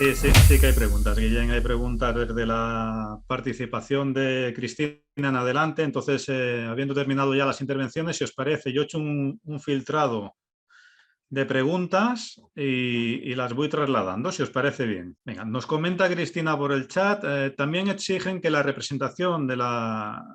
Sí, sí, sí que hay preguntas, Guillén. Hay preguntas desde la participación de Cristina en adelante. Entonces, habiendo terminado ya las intervenciones, si os parece, yo he hecho un filtrado de preguntas y las voy trasladando, si os parece bien. Venga, nos comenta Cristina por el chat, también exigen que la representación de la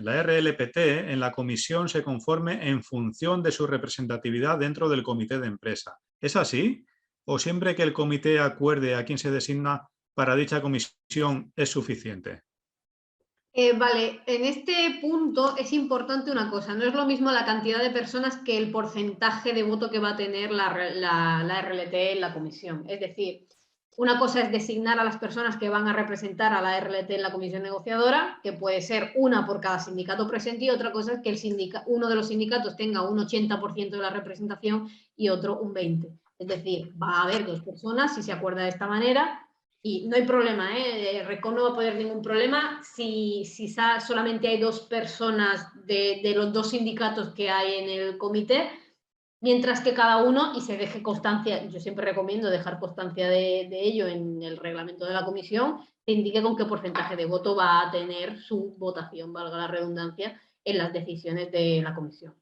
RLPT en la comisión se conforme en función de su representatividad dentro del comité de empresa. ¿Es así? ¿O siempre que el comité acuerde a quién se designa para dicha comisión es suficiente? Vale, en este punto es importante una cosa, no es lo mismo la cantidad de personas que el porcentaje de voto que va a tener la RLT en la comisión. Es decir, una cosa es designar a las personas que van a representar a la RLT en la comisión negociadora, que puede ser una por cada sindicato presente, y otra cosa es que uno de los sindicatos tenga un 80% de la representación y otro un 20%. Es decir, va a haber dos personas, si se acuerda de esta manera. Y no hay problema, Recon no va a poner ningún problema si solamente hay dos personas de los dos sindicatos que hay en el comité, mientras que cada uno, y se deje constancia, yo siempre recomiendo dejar constancia de ello en el reglamento de la comisión, se indique con qué porcentaje de voto va a tener su votación, valga la redundancia, en las decisiones de la comisión.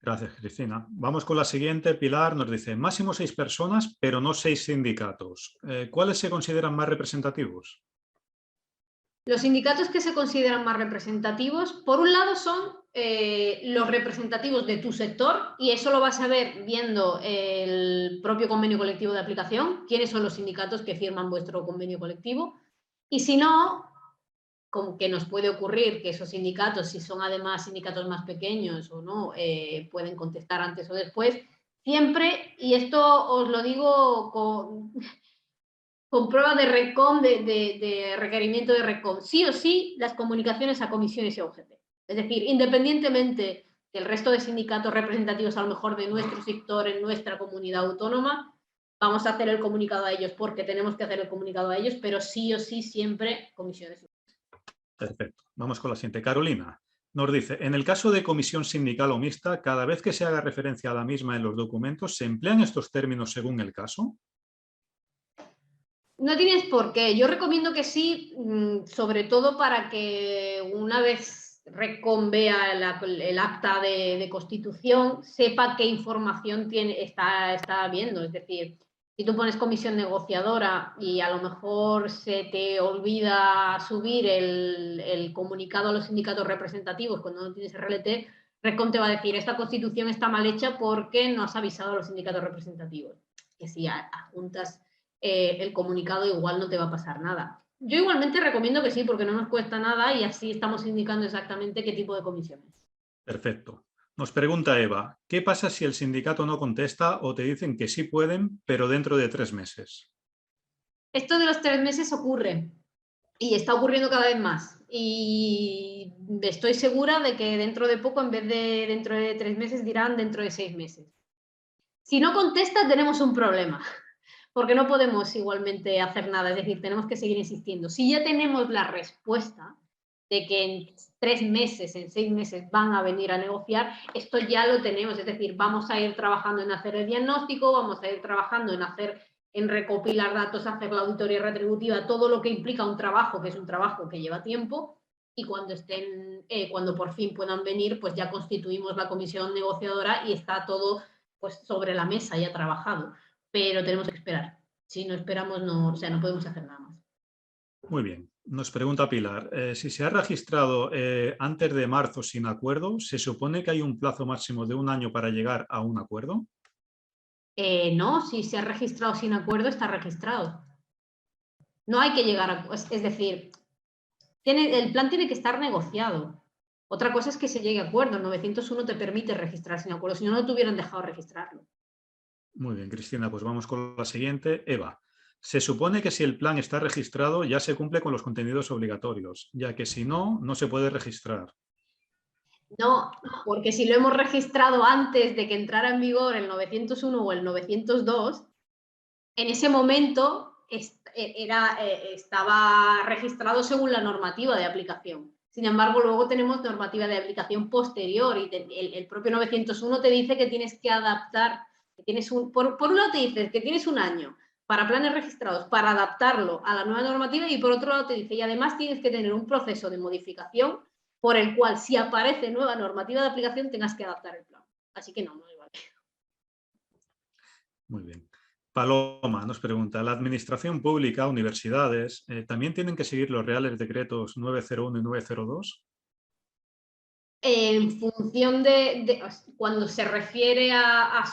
Gracias, Cristina. Vamos con la siguiente. Pilar nos dice, máximo 6 personas, pero no 6 sindicatos. ¿Cuáles se consideran más representativos? Los sindicatos que se consideran más representativos, por un lado, son los representativos de tu sector, y eso lo vas a ver viendo el propio convenio colectivo de aplicación, quiénes son los sindicatos que firman vuestro convenio colectivo. Y si no, como que nos puede ocurrir que esos sindicatos, si son además sindicatos más pequeños o no, pueden contestar antes o después. Siempre, y esto os lo digo con prueba de RECOM, de requerimiento de RECOM, sí o sí las comunicaciones a comisiones y a UGT. Es decir, independientemente del resto de sindicatos representativos, a lo mejor de nuestro sector en nuestra comunidad autónoma, vamos a hacer el comunicado a ellos porque tenemos que hacer el comunicado a ellos, pero sí o sí siempre comisiones. Perfecto. Vamos con la siguiente. Carolina nos dice, en el caso de comisión sindical o mixta, cada vez que se haga referencia a la misma en los documentos, ¿se emplean estos términos según el caso? No tienes por qué. Yo recomiendo que sí, sobre todo para que una vez RECOM vea el acta de constitución, sepa qué información está viendo. Es decir, si tú pones comisión negociadora y a lo mejor se te olvida subir el comunicado a los sindicatos representativos cuando no tienes RLT, RECOM te va a decir, esta constitución está mal hecha porque no has avisado a los sindicatos representativos. Que si adjuntas el comunicado, igual no te va a pasar nada. Yo igualmente recomiendo que sí, porque no nos cuesta nada y así estamos indicando exactamente qué tipo de comisiones. Perfecto. Nos pregunta Eva, ¿qué pasa si el sindicato no contesta o te dicen que sí pueden, pero dentro de 3 meses? Esto de los 3 meses ocurre y está ocurriendo cada vez más. Y estoy segura de que dentro de poco, en vez de dentro de 3 meses, dirán dentro de 6 meses. Si no contesta, tenemos un problema, porque no podemos igualmente hacer nada, es decir, tenemos que seguir insistiendo. Si ya tenemos la respuesta de que en 3 meses, en 6 meses van a venir a negociar, esto ya lo tenemos, es decir, vamos a ir trabajando en hacer el diagnóstico, vamos a ir trabajando en recopilar datos, hacer la auditoría retributiva, todo lo que implica un trabajo, que es un trabajo que lleva tiempo, y cuando por fin puedan venir, pues ya constituimos la comisión negociadora y está todo pues sobre la mesa ya trabajado, pero tenemos que esperar. Si no esperamos, no, o sea, no podemos hacer nada más. Muy bien. Nos pregunta Pilar, si se ha registrado antes de marzo sin acuerdo, ¿se supone que hay un plazo máximo de 1 año para llegar a un acuerdo? No, si se ha registrado sin acuerdo, está registrado. No hay que llegar a... Es decir, el plan tiene que estar negociado. Otra cosa es que se llegue a acuerdo. El 901 te permite registrar sin acuerdo, si no, no te hubieran dejado registrarlo. Muy bien, Cristina, pues vamos con la siguiente. Eva, se supone que si el plan está registrado ya se cumple con los contenidos obligatorios, ya que si no, no se puede registrar. No, porque si lo hemos registrado antes de que entrara en vigor el 901 o el 902, en ese momento estaba registrado según la normativa de aplicación. Sin embargo, luego tenemos normativa de aplicación posterior y el propio 901 te dice que tienes que adaptar, que tienes por un lado te dice que tienes 1 año para planes registrados, para adaptarlo a la nueva normativa, y por otro lado te dice, y además tienes que tener un proceso de modificación por el cual, si aparece nueva normativa de aplicación, tengas que adaptar el plan. Así que no es válido. Muy bien. Paloma nos pregunta, ¿la administración pública, universidades, también tienen que seguir los reales decretos 901 y 902? En función cuando se refiere a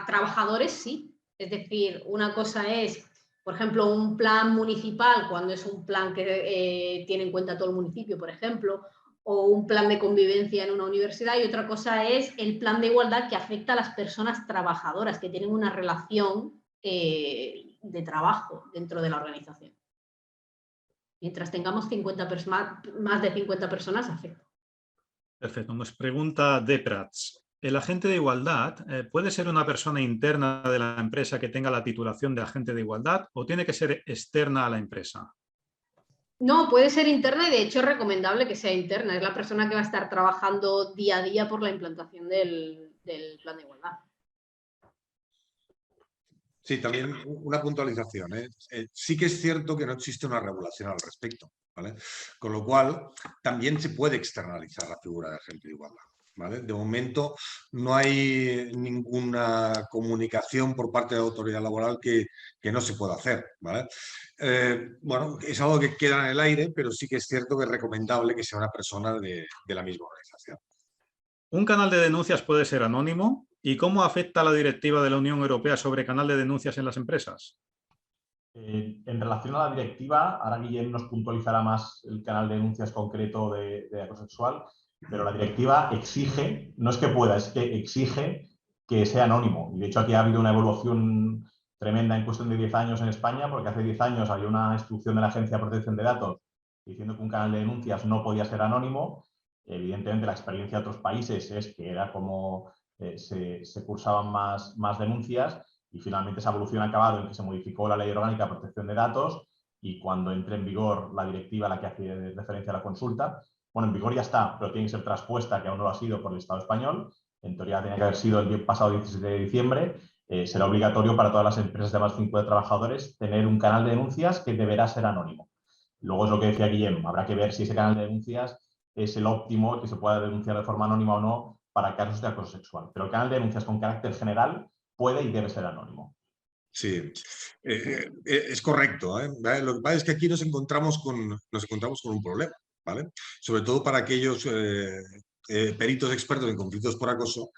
trabajadores, sí. Es decir, una cosa es, por ejemplo, un plan municipal, cuando es un plan que tiene en cuenta todo el municipio, por ejemplo, o un plan de convivencia en una universidad, y otra cosa es el plan de igualdad que afecta a las personas trabajadoras, que tienen una relación de trabajo dentro de la organización. Mientras tengamos más de 50 personas, afecta. Perfecto. Nos pregunta Deprats. ¿El agente de igualdad puede ser una persona interna de la empresa que tenga la titulación de agente de igualdad o tiene que ser externa a la empresa? No, puede ser interna y de hecho es recomendable que sea interna. Es la persona que va a estar trabajando día a día por la implantación del plan de igualdad. Sí, también una puntualización. Sí que es cierto que no existe una regulación al respecto, ¿vale? Con lo cual, también se puede externalizar la figura de agente de igualdad, ¿vale? De momento, no hay ninguna comunicación por parte de la autoridad laboral que no se pueda hacer, ¿vale? Bueno, es algo que queda en el aire, pero sí que es cierto que es recomendable que sea una persona de la misma organización. ¿Un canal de denuncias puede ser anónimo? ¿Y cómo afecta la directiva de la Unión Europea sobre canal de denuncias en las empresas? En relación a la directiva, ahora Guillem nos puntualizará más el canal de denuncias concreto de acoso sexual, pero la directiva exige, no es que pueda, es que exige que sea anónimo. Y de hecho aquí ha habido una evolución tremenda en cuestión de 10 años en España, porque hace 10 años había una instrucción de la Agencia de Protección de Datos diciendo que un canal de denuncias no podía ser anónimo. Evidentemente la experiencia de otros países es que era como se cursaban más denuncias. Y finalmente esa evolución ha acabado en que se modificó la Ley Orgánica de Protección de Datos y cuando entre en vigor la directiva a la que hace referencia a la consulta, bueno, en vigor ya está, pero tiene que ser traspuesta, que aún no lo ha sido por el Estado español. En teoría tenía que haber sido el pasado 17 de diciembre. Será obligatorio para todas las empresas de más de 50 trabajadores tener un canal de denuncias que deberá ser anónimo. Luego es lo que decía Guillem, habrá que ver si ese canal de denuncias es el óptimo, que se pueda denunciar de forma anónima o no para casos de acoso sexual. Pero el canal de denuncias con carácter general puede y debe ser anónimo. Sí, es correcto, ¿eh? ¿Vale? Lo que pasa es que aquí nos encontramos con un problema, ¿vale? Sobre todo para aquellos peritos expertos en conflictos por acoso,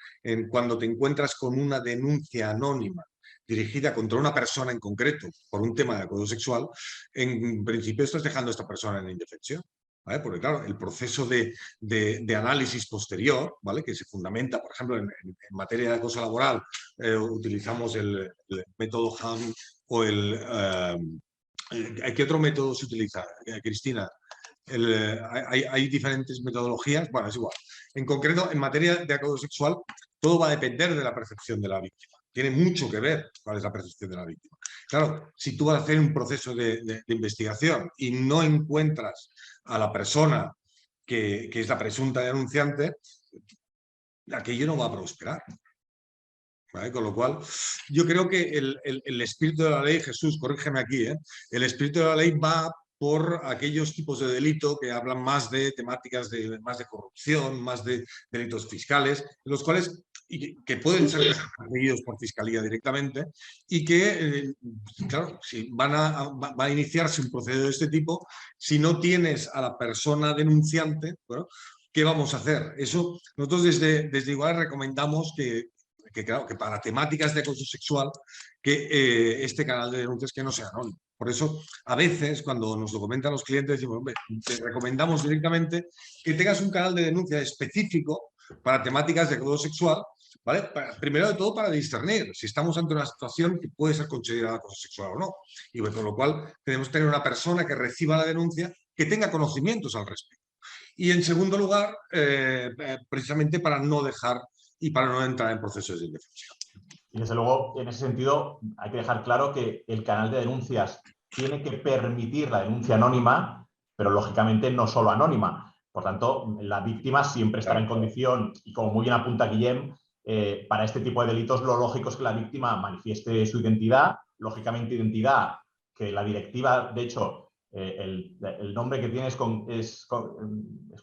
cuando te encuentras con una denuncia anónima dirigida contra una persona en concreto por un tema de acoso sexual, en principio estás dejando a esta persona en indefensión. ¿Vale? Porque claro, el proceso de análisis posterior, ¿vale? Que se fundamenta, por ejemplo, en materia de acoso laboral, utilizamos el método Hamm o ¿qué otro método se utiliza, Cristina? Hay diferentes metodologías, bueno, es igual. En concreto, en materia de acoso sexual, todo va a depender de la percepción de la víctima. Tiene mucho que ver cuál es la percepción de la víctima. Claro, si tú vas a hacer un proceso de investigación y no encuentras a la persona que es la presunta denunciante, aquello no va a prosperar. ¿Vale? Con lo cual, yo creo que el espíritu de la ley, Jesús, corrígeme aquí, el espíritu de la ley va por aquellos tipos de delito que hablan más de temáticas más de corrupción, más de delitos fiscales, los cuales que pueden ser perseguidos por fiscalía directamente y que, claro, si va a iniciarse un proceso de este tipo, si no tienes a la persona denunciante, bueno, ¿qué vamos a hacer? Eso nosotros desde Igual recomendamos claro, que para temáticas de acoso sexual, que este canal de denuncias que no sea anónimo. Por eso, a veces, cuando nos lo comentan los clientes, decimos, hombre, te recomendamos directamente que tengas un canal de denuncia específico para temáticas de acoso sexual, ¿vale? Primero de todo, para discernir si estamos ante una situación que puede ser considerada acoso sexual o no. Y con lo cual, tenemos que tener una persona que reciba la denuncia que tenga conocimientos al respecto. Y en segundo lugar, precisamente para no dejar y para no entrar en procesos de indefensión. Y desde luego, en ese sentido, hay que dejar claro que el canal de denuncias tiene que permitir la denuncia anónima, pero lógicamente no solo anónima. Por tanto, la víctima siempre estará en condición, y como muy bien apunta Guillem, para este tipo de delitos lo lógico es que la víctima manifieste su identidad lógicamente, identidad, que la directiva, de hecho, el nombre que tiene es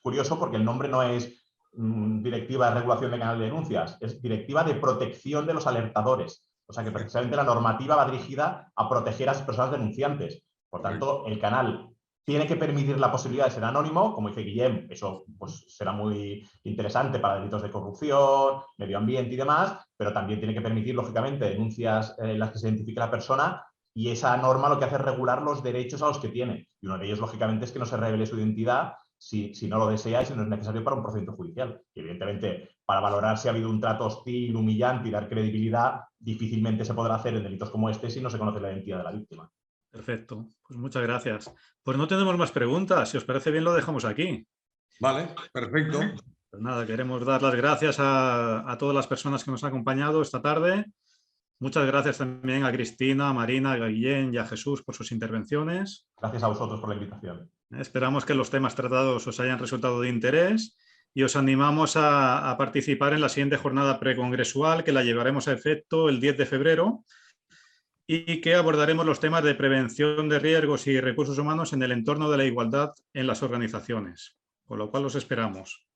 curioso porque el nombre no es Directiva de Regulación de Canal de Denuncias, es Directiva de Protección de los Alertadores. O sea que precisamente la normativa va dirigida a proteger a las personas denunciantes. Por tanto, el canal tiene que permitir la posibilidad de ser anónimo, como dice Guillem, eso pues, será muy interesante para delitos de corrupción, medio ambiente y demás, pero también tiene que permitir, lógicamente, denuncias en las que se identifique la persona, y esa norma lo que hace es regular los derechos a los que tiene. Y uno de ellos, lógicamente, es que no se revele su identidad si no lo desea y si no es necesario para un procedimiento judicial. Y, evidentemente, para valorar si ha habido un trato hostil, humillante y dar credibilidad, difícilmente se podrá hacer en delitos como este si no se conoce la identidad de la víctima. Perfecto, pues muchas gracias. Pues no tenemos más preguntas, si os parece bien lo dejamos aquí. Vale, perfecto. Pues nada, queremos dar las gracias a todas las personas que nos han acompañado esta tarde. Muchas gracias también a Cristina, a Marina, a Guillén y a Jesús por sus intervenciones. Gracias a vosotros por la invitación. Esperamos que los temas tratados os hayan resultado de interés y os animamos a participar en la siguiente jornada precongresual, que la llevaremos a efecto el 10 de febrero y que abordaremos los temas de prevención de riesgos y recursos humanos en el entorno de la igualdad en las organizaciones, con lo cual los esperamos.